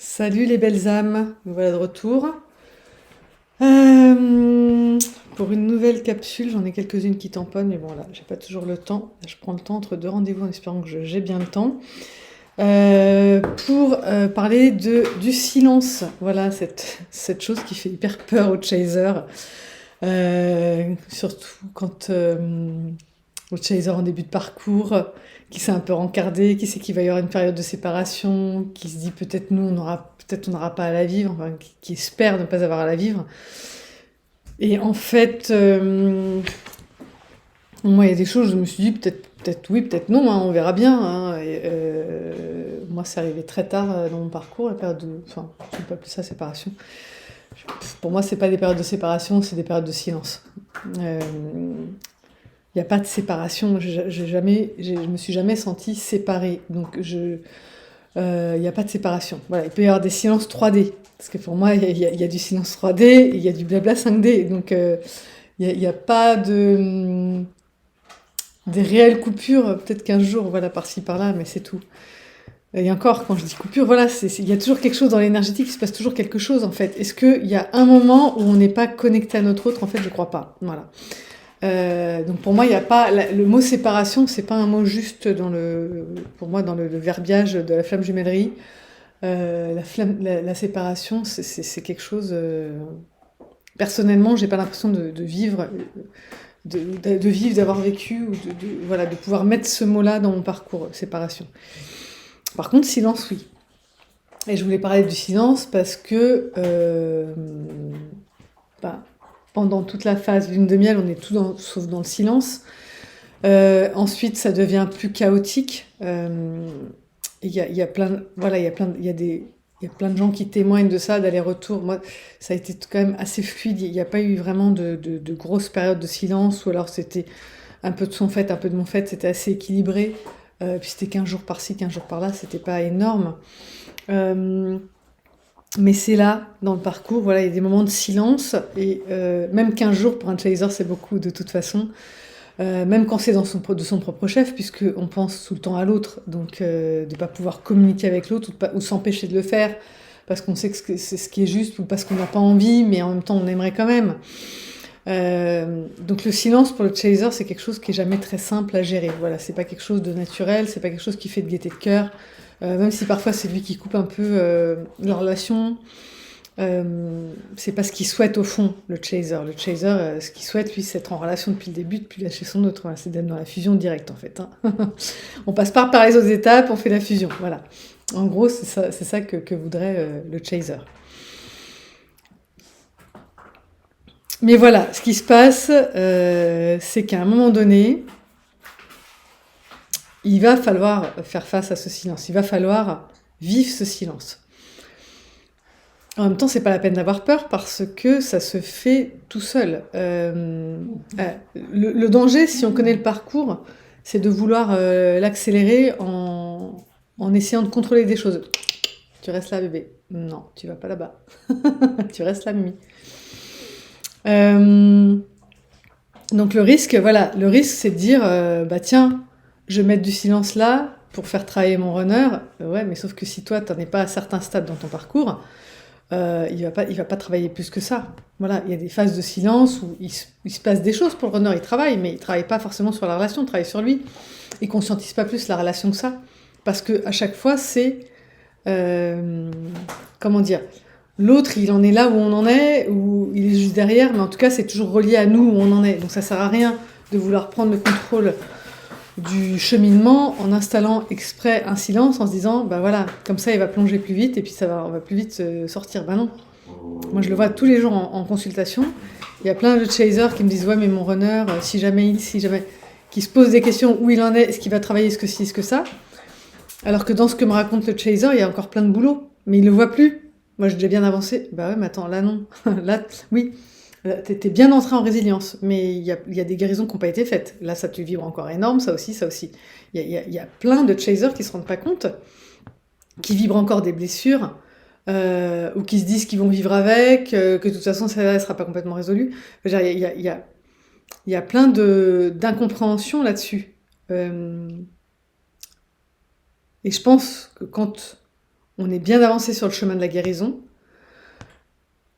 Salut les belles âmes, nous voilà de retour. Euh, pour une nouvelle capsule, j'en ai quelques-unes qui tamponnent, mais bon là, j'ai pas toujours le temps. Là, je prends le temps entre deux rendez-vous en espérant que j'ai bien le temps. Pour parler du silence, voilà, cette chose qui fait hyper peur aux chasers. Surtout quand au chaser en début de parcours, qui s'est un peu rencardé, qui sait qu'il va y avoir une période de séparation, qui se dit peut-être nous peut-être on n'aura pas à la vivre, enfin, qui espère ne pas avoir à la vivre. Et en fait, moi il y a des choses, je me suis dit peut-être oui, peut-être non, hein, on verra bien. Hein. Moi c'est arrivé très tard dans mon parcours, la période de, enfin, je ne sais pas plus ça, séparation. Pour moi c'est pas des périodes de séparation, c'est des périodes de silence. Euh, Il n'y a pas de séparation. Je me suis jamais sentie séparée. Donc, il n'y a pas de séparation. Voilà, il peut y avoir des silences 3D. Parce que pour moi, il y a du silence 3D et il y a du blabla 5D. Donc, il n'y a pas des réelles coupures. Peut-être qu'un jour, voilà, par-ci, par-là, mais c'est tout. Et encore, quand je dis coupure, voilà, il y a toujours quelque chose dans l'énergétique, il se passe toujours quelque chose, en fait. Est-ce qu'il y a un moment où on n'est pas connecté à notre autre? En fait, je crois pas. Voilà. Donc pour moi, il y a pas le mot séparation, c'est pas un mot juste pour moi dans le verbiage de la flamme jumellerie. La séparation, c'est quelque chose. Personnellement, j'ai pas l'impression de vivre, de vivre, d'avoir vécu ou voilà, de pouvoir mettre ce mot-là dans mon parcours séparation. Par contre, silence, oui. Et je voulais parler du silence parce que ben, pendant toute la phase lune de miel, on est sauf dans le silence. Ensuite, ça devient plus chaotique. Il y a plein, voilà, il y a plein de gens qui témoignent de ça, d'aller-retour. Moi, ça a été quand même assez fluide. Il n'y a pas eu vraiment de grosses périodes de silence, ou alors c'était un peu de son fait, un peu de mon fait. C'était assez équilibré. Puis c'était 15 jours par-ci, 15 jours par-là. C'était pas énorme. Euh, mais c'est là, dans le parcours, voilà, il y a des moments de silence. Et même 15 jours pour un chaser, c'est beaucoup de toute façon. Même quand c'est de son propre chef, puisqu'on pense tout le temps à l'autre, donc de ne pas pouvoir communiquer avec l'autre ou s'empêcher de le faire parce qu'on sait que c'est ce qui est juste ou parce qu'on n'a pas envie, mais en même temps on aimerait quand même. Donc le silence pour le chaser, c'est quelque chose qui est jamais très simple à gérer. Voilà, c'est pas quelque chose de naturel, c'est pas quelque chose qui fait de gaieté de cœur, même si parfois c'est lui qui coupe un peu la relation. C'est pas ce qu'il souhaite au fond, le chaser. Le chaser, ce qu'il souhaite, lui, c'est être en relation depuis le début, depuis lâcher son autre. Voilà, c'est d'être dans la fusion directe, en fait. Hein. On passe pas par les autres étapes, on fait la fusion. Voilà. En gros, c'est ça que voudrait le chaser. Mais voilà, ce qui se passe, c'est qu'à un moment donné, il va falloir faire face à ce silence. Il va falloir vivre ce silence. En même temps, c'est pas la peine d'avoir peur parce que ça se fait tout seul. Le danger, si on connaît le parcours, c'est de vouloir l'accélérer en essayant de contrôler des choses. Tu restes là, bébé. Non, tu vas pas là-bas. Tu restes là, Mimi. Euh, donc le risque, c'est de dire, bah tiens, je vais mettre du silence là pour faire travailler mon runner. Ouais, mais sauf que si toi, t'en es pas à certains stades dans ton parcours, il va pas travailler plus que ça. Voilà, il y a des phases de silence où il se passe des choses pour le runner, il travaille, mais il travaille pas forcément sur la relation, il travaille sur lui. Il conscientise pas plus la relation que ça. Parce que à chaque fois, c'est... euh, comment dire? L'autre, il en est là où on en est, ou il est juste derrière, mais en tout cas, c'est toujours relié à nous où on en est. Donc ça sert à rien de vouloir prendre le contrôle du cheminement en installant exprès un silence en se disant bah voilà comme ça il va plonger plus vite et puis on va plus vite sortir. Bah non, moi je le vois tous les jours en consultation, il y a plein de chasers qui me disent ouais mais mon runner si jamais qui se posent des questions où il en est, est-ce qu'il va travailler, ce que ci, ce que ça, alors que dans ce que me raconte le chaser il y a encore plein de boulot mais il le voit plus. Moi j'ai déjà bien avancé, bah ouais mais attends là non. Là oui, t'es bien entré en résilience, mais il y a des guérisons qui n'ont pas été faites. Là, ça te vibre encore énorme, ça aussi, ça aussi. Il y a plein de chasers qui ne se rendent pas compte, qui vibrent encore des blessures, ou qui se disent qu'ils vont vivre avec, que de toute façon, ça ne sera pas complètement résolu. Je veux dire, il y a plein d'incompréhension là-dessus. Et je pense que quand on est bien avancé sur le chemin de la guérison.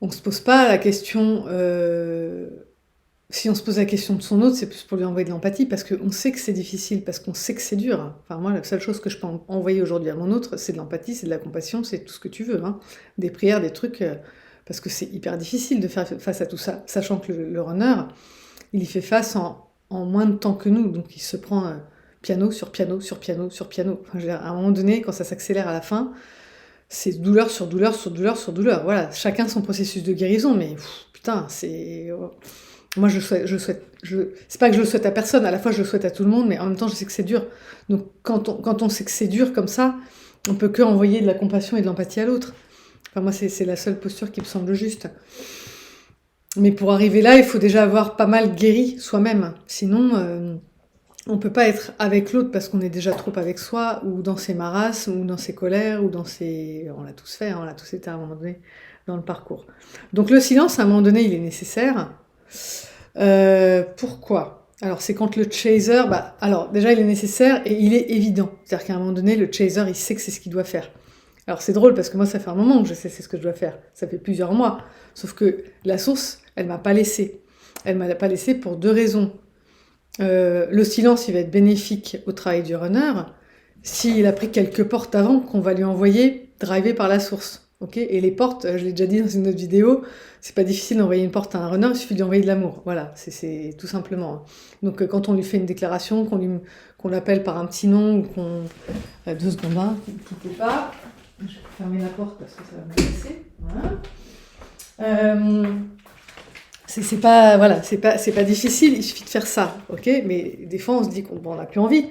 On ne se pose pas la question... si on se pose la question de son autre, c'est plus pour lui envoyer de l'empathie, parce qu'on sait que c'est difficile, parce qu'on sait que c'est dur. Enfin, moi, la seule chose que je peux envoyer aujourd'hui à mon autre, c'est de l'empathie, c'est de la compassion, c'est tout ce que tu veux. Hein. Des prières, des trucs... parce que c'est hyper difficile de faire face à tout ça, sachant que le runner, il y fait face en moins de temps que nous, donc il se prend piano sur piano sur piano sur piano. Enfin, je veux dire, à un moment donné, quand ça s'accélère à la fin, c'est douleur sur douleur sur douleur sur douleur. Voilà, chacun son processus de guérison, mais putain, c'est... Moi, c'est pas que je le souhaite à personne, à la fois je le souhaite à tout le monde, mais en même temps, je sais que c'est dur. Donc, quand on sait que c'est dur comme ça, on peut que envoyer de la compassion et de l'empathie à l'autre. Enfin, moi, c'est la seule posture qui me semble juste. Mais pour arriver là, il faut déjà avoir pas mal guéri soi-même. Sinon, on peut pas être avec l'autre parce qu'on est déjà trop avec soi, ou dans ses marasmes, ou dans ses colères, ou dans ses... On l'a tous fait, hein, on l'a tous été à un moment donné dans le parcours. Donc le silence, à un moment donné, il est nécessaire. Pourquoi ? Alors c'est quand le chaser... alors déjà, il est nécessaire et il est évident. C'est-à-dire qu'à un moment donné, le chaser, il sait que c'est ce qu'il doit faire. Alors c'est drôle parce que moi, ça fait un moment que je sais c'est ce que je dois faire. Ça fait plusieurs mois. Sauf que la source, elle m'a pas laissé. Elle m'a pas laissé pour 2 raisons. Le silence, il va être bénéfique au travail du runner s'il a pris quelques portes avant qu'on va lui envoyer driver par la source. Okay, et les portes, je l'ai déjà dit dans une autre vidéo, c'est pas difficile d'envoyer une porte à un runner, il suffit d'envoyer de l'amour. Voilà, c'est tout simplement. Donc quand on lui fait une déclaration, qu'on l'appelle par un petit nom, ou qu'on... 2 secondes, hein, tout est pas... Je vais fermer la porte parce que ça va me laisser. Voilà. C'est pas difficile, il suffit de faire ça, ok ? Mais des fois, on se dit qu'on n'a plus envie.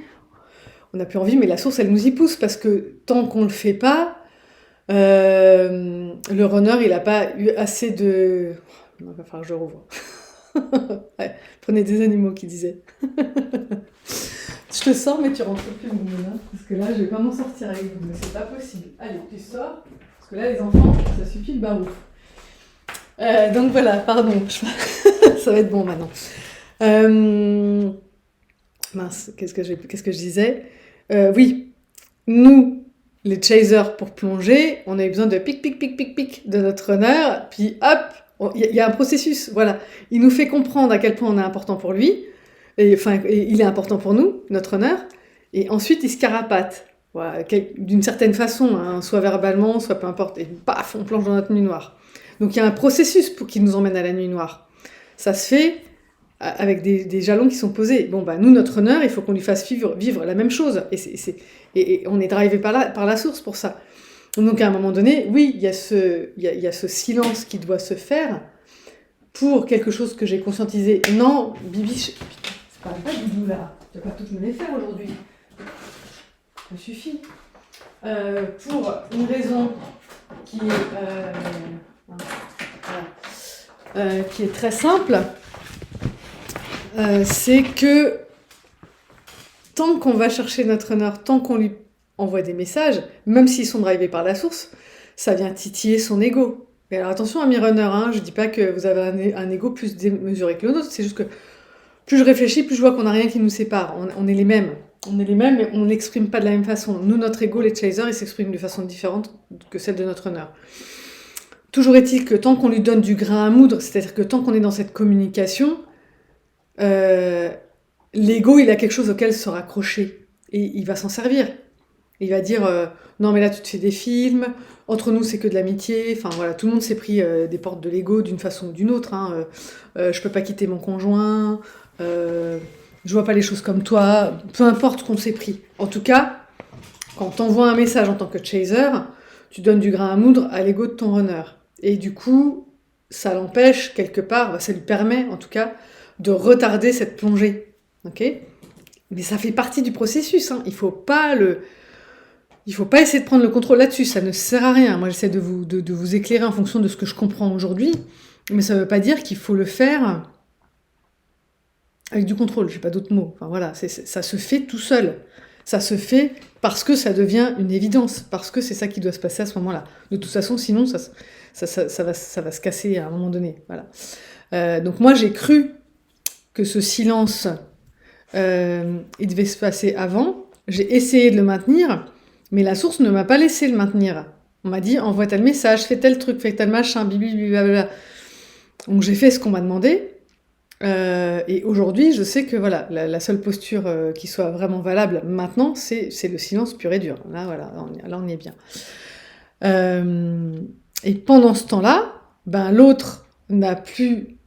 On n'a plus envie, mais la source, elle nous y pousse parce que tant qu'on le fait pas, le runner, il n'a pas eu assez de... Il va falloir que je rouvre. Ouais, prenez des animaux qui disaient. Je te sors, mais tu rentres plus, hein, parce que là, je vais pas m'en sortir avec vous, mais c'est pas possible. Allez, tu sors, parce que là, les enfants, ça suffit le barouf. Donc voilà, pardon, ça va être bon maintenant. Mince, qu'est-ce que je disais ? Oui, nous, les chasers, pour plonger, on a eu besoin de pic de notre runner, puis hop, il y a un processus, voilà. Il nous fait comprendre à quel point on est important pour lui, et il est important pour nous, notre runner, et ensuite il se carapate, voilà, d'une certaine façon, hein, soit verbalement, soit peu importe, et paf, on plonge dans notre nuit noire. Donc il y a un processus pour qu'il nous emmène à la nuit noire. Ça se fait avec des jalons qui sont posés. Bon, nous, notre runner, il faut qu'on lui fasse vivre la même chose. Et on est drivé par la source pour ça. Donc à un moment donné, oui, il y a ce silence qui doit se faire pour quelque chose que j'ai conscientisé. Non, Bibi, putain, c'est pas Bibou là. Tu vas pas toutes me les faire aujourd'hui. Ça suffit. Pour une raison qui est très simple, c'est que tant qu'on va chercher notre runner, tant qu'on lui envoie des messages, même s'ils sont drivés par la source, ça vient titiller son ego. Mais alors attention à mes runners, hein, je dis pas que vous avez un ego plus démesuré que le nôtre, c'est juste que plus je réfléchis, plus je vois qu'on n'a rien qui nous sépare. On est les mêmes. On est les mêmes, mais on n'exprime pas de la même façon. Nous, notre ego, les chasers, ils s'expriment de façon différente que celle de notre runner. Toujours est-il que tant qu'on lui donne du grain à moudre, c'est-à-dire que tant qu'on est dans cette communication, l'ego, il a quelque chose auquel se raccrocher. Et il va s'en servir. Il va dire non, mais là, tu te fais des films. Entre nous, c'est que de l'amitié. Enfin, voilà, tout le monde s'est pris des portes de l'ego d'une façon ou d'une autre. Hein. Je peux pas quitter mon conjoint. Je vois pas les choses comme toi. Peu importe qu'on s'est pris. En tout cas, quand t'envoies un message en tant que chaser, tu donnes du grain à moudre à l'ego de ton runner. Et du coup, ça l'empêche, quelque part, ça lui permet, en tout cas, de retarder cette plongée. Ok ? Mais ça fait partie du processus. Hein. Il faut pas essayer de prendre le contrôle là-dessus. Ça ne sert à rien. Moi, j'essaie de vous éclairer en fonction de ce que je comprends aujourd'hui. Mais ça ne veut pas dire qu'il faut le faire avec du contrôle. Je n'ai pas d'autres mots. Enfin, voilà, ça se fait tout seul. Ça se fait parce que ça devient une évidence. Parce que c'est ça qui doit se passer à ce moment-là. De toute façon, sinon, ça va se casser à un moment donné. Voilà. Donc moi, j'ai cru que ce silence, il devait se passer avant. J'ai essayé de le maintenir, mais la source ne m'a pas laissé le maintenir. On m'a dit, envoie tel message, fais tel truc, fais tel machin, blablabla. Donc j'ai fait ce qu'on m'a demandé. Et aujourd'hui, je sais que voilà, la seule posture qui soit vraiment valable maintenant, c'est le silence pur et dur. Là, voilà, là, on y est bien. Et pendant ce temps-là, ben, l'autre n'a plus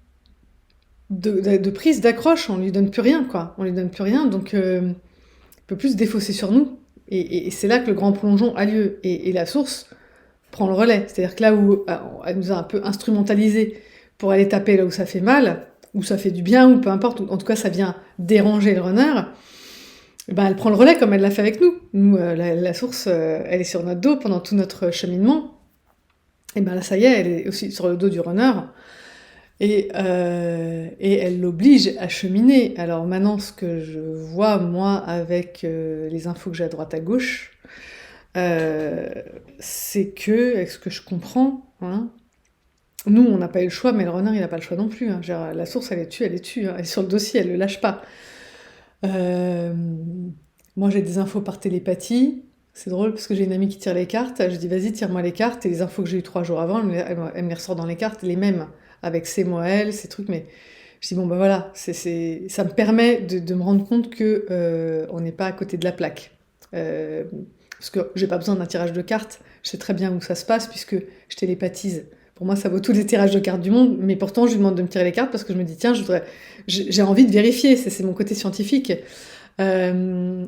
de prise, d'accroche, on lui donne plus rien, quoi. On lui donne plus rien, donc il peut plus se défausser sur nous. Et c'est là que le grand plongeon a lieu. Et la source prend le relais. C'est-à-dire que là où elle nous a un peu instrumentalisé pour aller taper là où ça fait mal, où ça fait du bien, ou peu importe, ou en tout cas ça vient déranger le runner, ben elle prend le relais comme elle l'a fait avec nous. Nous, la source, elle est sur notre dos pendant tout notre cheminement. Et ben là, ça y est, elle est aussi sur le dos du runner. Et elle l'oblige à cheminer. Alors maintenant, ce que je vois, moi, avec les infos que j'ai à droite à gauche, c'est que, avec ce que je comprends, hein, nous, on n'a pas eu le choix, mais le runner, il n'a pas le choix non plus. Hein. Genre, la source, elle est tue, elle est tue. Hein. Elle est sur le dossier, elle ne le lâche pas. Moi, j'ai des infos par télépathie. C'est drôle parce que j'ai une amie qui tire les cartes. Je dis, vas-y, tire-moi les cartes. Et les infos que j'ai eues 3 jours avant, elle me les ressort dans les cartes, les mêmes, avec ses moelles, ces trucs. Mais je dis, bon, ben voilà, ça me permet de me rendre compte que on n'est pas à côté de la plaque. Parce que j'ai pas besoin d'un tirage de cartes. Je sais très bien où ça se passe puisque je télépathise. Pour moi, ça vaut tous les tirages de cartes du monde. Mais pourtant, je lui demande de me tirer les cartes parce que je me dis, tiens, j'ai envie de vérifier. C'est mon côté scientifique. Et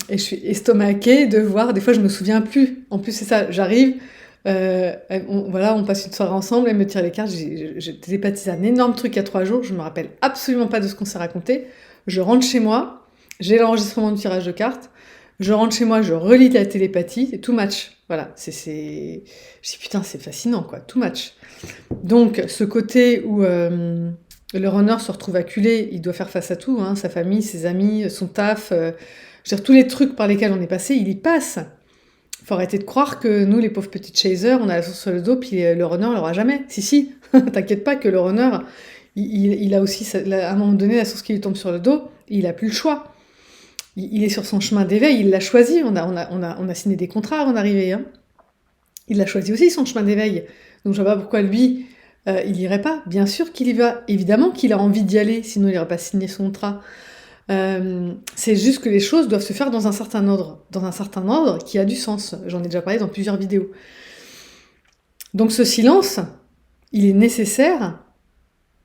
je suis estomaquée de voir, des fois je me souviens plus. En plus c'est ça, j'arrive, voilà, on passe une soirée ensemble, elle me tire les cartes, j'ai télépathisé un énorme truc il y a 3 jours, je me rappelle absolument pas de ce qu'on s'est raconté. Je rentre chez moi, j'ai l'enregistrement du tirage de cartes, je rentre chez moi, je relis la télépathie, et tout match. Voilà, je dis putain c'est fascinant quoi, tout match. Donc ce côté où le runner se retrouve acculé, il doit faire face à tout, hein, sa famille, ses amis, son taf, je veux dire, tous les trucs par lesquels on est passé, il y passe. Faut arrêter de croire que nous, les pauvres petites chasers, on a la source sur le dos, puis le runner l'aura jamais. Si, t'inquiète pas que le runner, il a aussi, à un moment donné, la source qui lui tombe sur le dos, il a plus le choix. Il est sur son chemin d'éveil, il l'a choisi, on a signé des contrats avant d'arriver. Hein. Il a choisi aussi son chemin d'éveil. Donc je vois pas pourquoi lui, il irait pas. Bien sûr qu'il y va. Évidemment qu'il a envie d'y aller, sinon il n'aurait pas signé son contrat. C'est juste que les choses doivent se faire dans un certain ordre qui a du sens. J'en ai déjà parlé dans plusieurs vidéos. Donc ce silence, il est nécessaire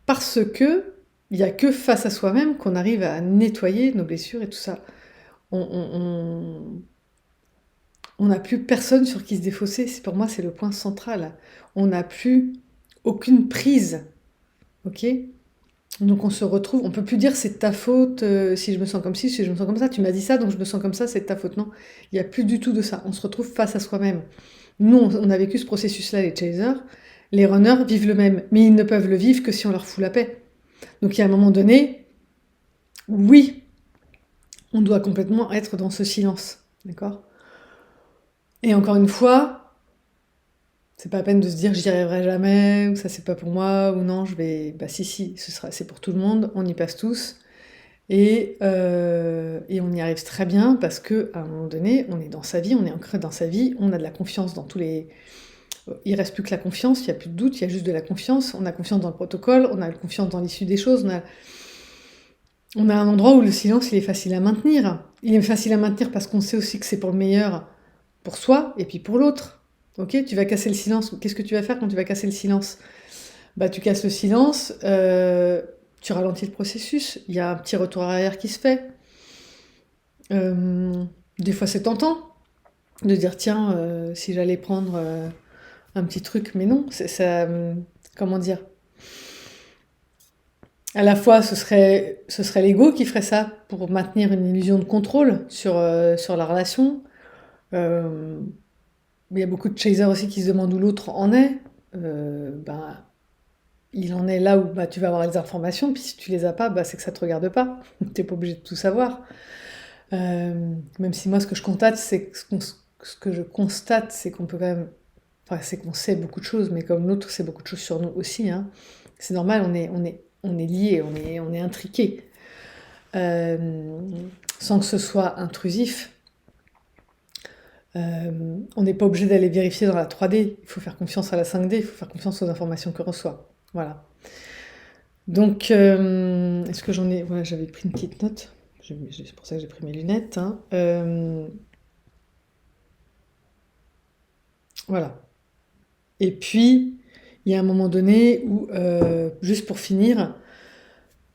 parce que il n'y a que face à soi-même qu'on arrive à nettoyer nos blessures et tout ça. On n'a plus personne sur qui se défausser. Pour moi, c'est le point central. On n'a plus aucune prise. Ok ? Donc on se retrouve, on peut plus dire c'est de ta faute si je me sens comme ci, si je me sens comme ça. Tu m'as dit ça, donc je me sens comme ça, c'est de ta faute. Non, il n'y a plus du tout de ça. On se retrouve face à soi-même. Nous, on a vécu ce processus-là, les chasers. Les runners vivent le même, mais ils ne peuvent le vivre que si on leur fout la paix. Donc il y a un moment donné, oui, on doit complètement être dans ce silence. D'accord ? Et encore une fois, c'est pas la peine de se dire j'y arriverai jamais, ou ça c'est pas pour moi, ou non, je vais. Bah si, c'est pour tout le monde, on y passe tous. Et on y arrive très bien parce qu'à un moment donné, on est dans sa vie, on est ancré dans sa vie, on a de la confiance dans tous les. Il reste plus que la confiance, il n'y a plus de doute, il y a juste de la confiance. On a confiance dans le protocole, on a confiance dans l'issue des choses, on a un endroit où le silence il est facile à maintenir. Il est facile à maintenir parce qu'on sait aussi que c'est pour le meilleur pour soi et puis pour l'autre. Ok, tu vas casser le silence. Qu'est-ce que tu vas faire quand tu vas casser le silence ? Bah, tu casses le silence, tu ralentis le processus. Il y a un petit retour arrière qui se fait. Des fois, c'est tentant de dire tiens, si j'allais prendre un petit truc, mais non, c'est ça. Comment dire ? À la fois, ce serait l'ego qui ferait ça pour maintenir une illusion de contrôle sur la relation. Euh, Mais il y a beaucoup de chasers aussi qui se demandent où l'autre en est. Ben, il en est là où bah, tu vas avoir les informations, puis si tu les as pas, bah, c'est que ça te regarde pas. T'es pas obligé de tout savoir. Même si moi, ce que je constate, c'est qu'on peut quand même. Enfin, c'est qu'on sait beaucoup de choses, mais comme l'autre sait beaucoup de choses sur nous aussi, hein, c'est normal, on est liés, on est intriqués. Sans que ce soit intrusif. On n'est pas obligé d'aller vérifier dans la 3D. Il faut faire confiance à la 5D, il faut faire confiance aux informations qu'on reçoit. Voilà. Donc, est-ce que j'en ai... Voilà, j'avais pris une petite note. C'est pour ça que j'ai pris mes lunettes. Hein. Voilà. Et puis, il y a un moment donné où, juste pour finir,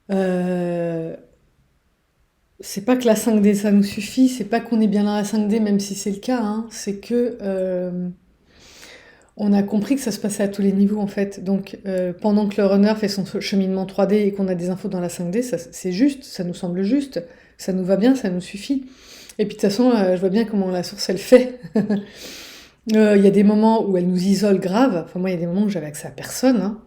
euh, c'est pas que la 5D ça nous suffit, c'est pas qu'on est bien dans la 5D, même si c'est le cas, hein, c'est que on a compris que ça se passait à tous les niveaux en fait. Donc pendant que le runner fait son cheminement 3D et qu'on a des infos dans la 5D, c'est juste, ça nous semble juste, ça nous va bien, ça nous suffit. Et puis de toute façon, je vois bien comment la source elle fait. Il y a des moments où elle nous isole grave. Enfin, moi, il y a des moments où j'avais accès à personne. Hein.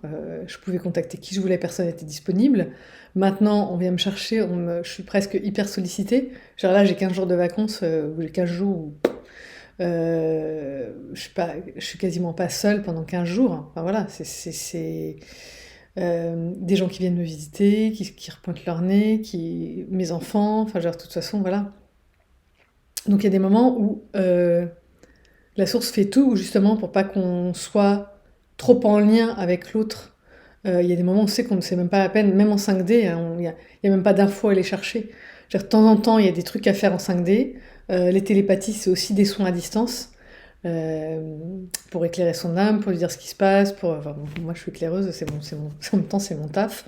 Je pouvais contacter qui je voulais, personne n'était disponible. Maintenant, on vient me chercher, je suis presque hyper sollicitée. Genre là, j'ai 15 jours de vacances, ou j'ai 15 jours où je suis quasiment pas seule pendant 15 jours. Hein. Enfin voilà, c'est des gens qui viennent me visiter, qui repointent leur nez, mes enfants, enfin genre de toute façon, voilà. Donc il y a des moments où la source fait tout justement pour pas qu'on soit trop en lien avec l'autre. Il y a des moments où on sait qu'on ne sait même pas la peine, même en 5D, hein, il y a même pas d'infos à aller chercher. Je veux dire, de temps en temps, il y a des trucs à faire en 5D. Les télépathies, c'est aussi des soins à distance. euh, pour éclairer son âme, pour lui dire ce qui se passe. Enfin, bon, moi, je suis éclaireuse, en même temps, c'est mon taf.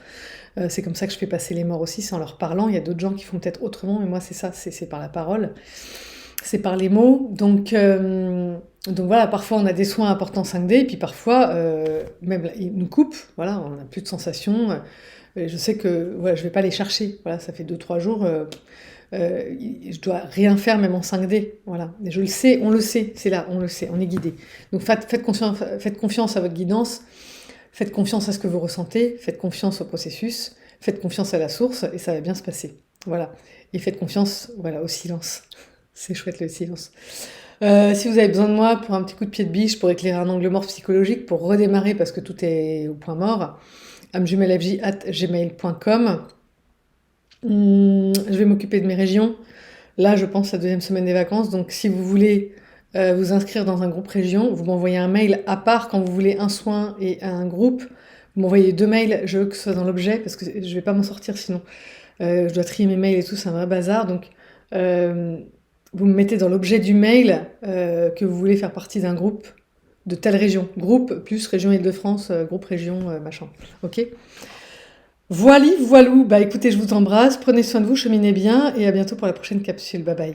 C'est comme ça que je fais passer les morts aussi, c'est en leur parlant. Il y a d'autres gens qui font peut-être autrement, mais moi, c'est ça, c'est par la parole. C'est par les mots. Donc voilà, parfois on a des soins importants 5D, et puis parfois, même là, ils nous coupent, voilà, on n'a plus de sensations. Et je sais que ouais, je vais pas les chercher. Voilà, ça fait 2 3 jours, je dois rien faire même en 5D. Voilà. Et je le sais, on le sait, c'est là, on le sait, on est guidé. Donc faites confiance à votre guidance, faites confiance à ce que vous ressentez, faites confiance au processus, faites confiance à la source, et ça va bien se passer. Voilà. Et faites confiance, voilà, au silence. C'est chouette le silence. Si vous avez besoin de moi pour un petit coup de pied de biche, pour éclairer un angle mort psychologique, pour redémarrer parce que tout est au point mort, amjumelfj@gmail.com. Je vais m'occuper de mes régions. Là, je pense la deuxième semaine des vacances. Donc, si vous voulez vous inscrire dans un groupe région, vous m'envoyez un mail à part quand vous voulez un soin et un groupe. Vous m'envoyez 2 mails, je veux que ce soit dans l'objet parce que je vais pas m'en sortir sinon. Je dois trier mes mails et tout, c'est un vrai bazar. Donc, euh, vous me mettez dans l'objet du mail que vous voulez faire partie d'un groupe de telle région. Groupe plus région Île-de-France, groupe région machin. Ok. Voili, voilou. Bah écoutez, je vous embrasse. Prenez soin de vous, cheminez bien et à bientôt pour la prochaine capsule. Bye bye.